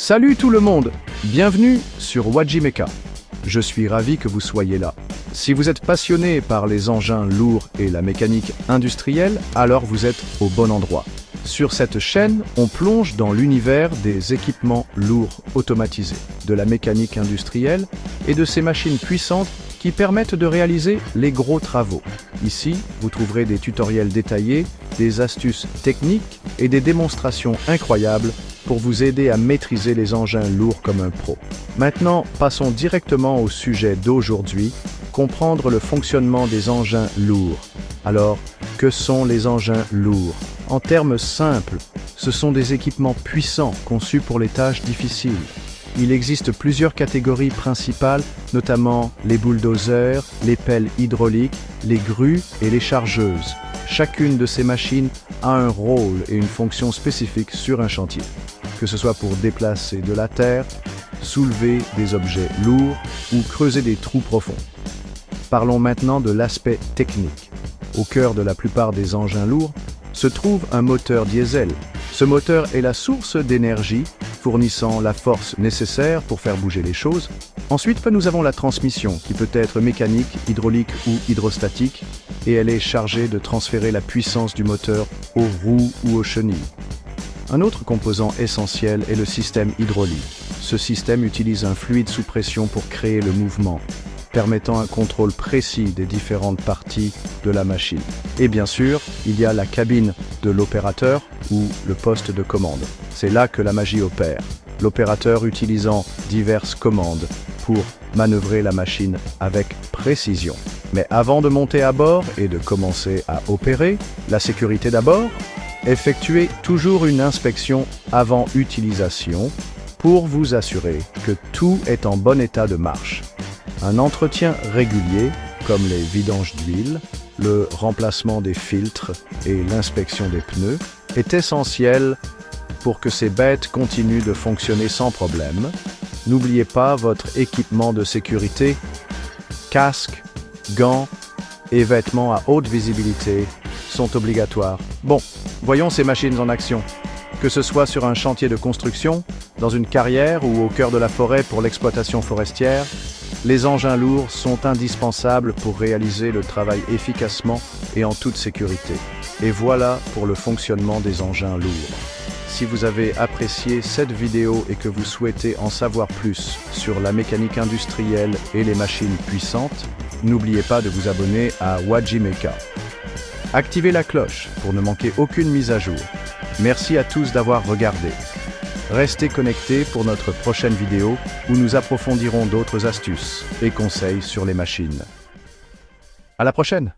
Salut tout le monde, bienvenue sur Wajimeka. Je suis ravi que vous soyez là. Si vous êtes passionné par les engins lourds et la mécanique industrielle, alors vous êtes au bon endroit. Sur cette chaîne, on plonge dans l'univers des équipements lourds automatisés, de la mécanique industrielle et de ces machines puissantes qui permettent de réaliser les gros travaux. Ici, vous trouverez des tutoriels détaillés, des astuces techniques et des démonstrations incroyables pour vous aider à maîtriser les engins lourds comme un pro. Maintenant, passons directement au sujet d'aujourd'hui, comprendre le fonctionnement des engins lourds. Alors, que sont les engins lourds? En termes simples, ce sont des équipements puissants conçus pour les tâches difficiles. Il existe plusieurs catégories principales, notamment les bulldozers, les pelles hydrauliques, les grues et les chargeuses. Chacune de ces machines a un rôle et une fonction spécifique sur un chantier, que ce soit pour déplacer de la terre, soulever des objets lourds ou creuser des trous profonds. Parlons maintenant de l'aspect technique. Au cœur de la plupart des engins lourds se trouve un moteur diesel. Ce moteur est la source d'énergie, fournissant la force nécessaire pour faire bouger les choses. Ensuite, nous avons la transmission, qui peut être mécanique, hydraulique ou hydrostatique, et elle est chargée de transférer la puissance du moteur aux roues ou aux chenilles. Un autre composant essentiel est le système hydraulique. Ce système utilise un fluide sous pression pour créer le mouvement, permettant un contrôle précis des différentes parties de la machine. Et bien sûr, il y a la cabine de l'opérateur ou le poste de commande. C'est là que la magie opère, l'opérateur utilisant diverses commandes pour manœuvrer la machine avec précision. Mais avant de monter à bord et de commencer à opérer, la sécurité d'abord, effectuez toujours une inspection avant utilisation pour vous assurer que tout est en bon état de marche. Un entretien régulier, comme les vidanges d'huile, le remplacement des filtres et l'inspection des pneus, est essentiel pour que ces bêtes continuent de fonctionner sans problème. N'oubliez pas votre équipement de sécurité, casque, gants et vêtements à haute visibilité sont obligatoires. Bon, voyons ces machines en action. Que ce soit sur un chantier de construction, dans une carrière ou au cœur de la forêt pour l'exploitation forestière, les engins lourds sont indispensables pour réaliser le travail efficacement et en toute sécurité. Et voilà pour le fonctionnement des engins lourds. Si vous avez apprécié cette vidéo et que vous souhaitez en savoir plus sur la mécanique industrielle et les machines puissantes, n'oubliez pas de vous abonner à Wajimeka. Activez la cloche pour ne manquer aucune mise à jour. Merci à tous d'avoir regardé. Restez connectés pour notre prochaine vidéo où nous approfondirons d'autres astuces et conseils sur les machines. À la prochaine!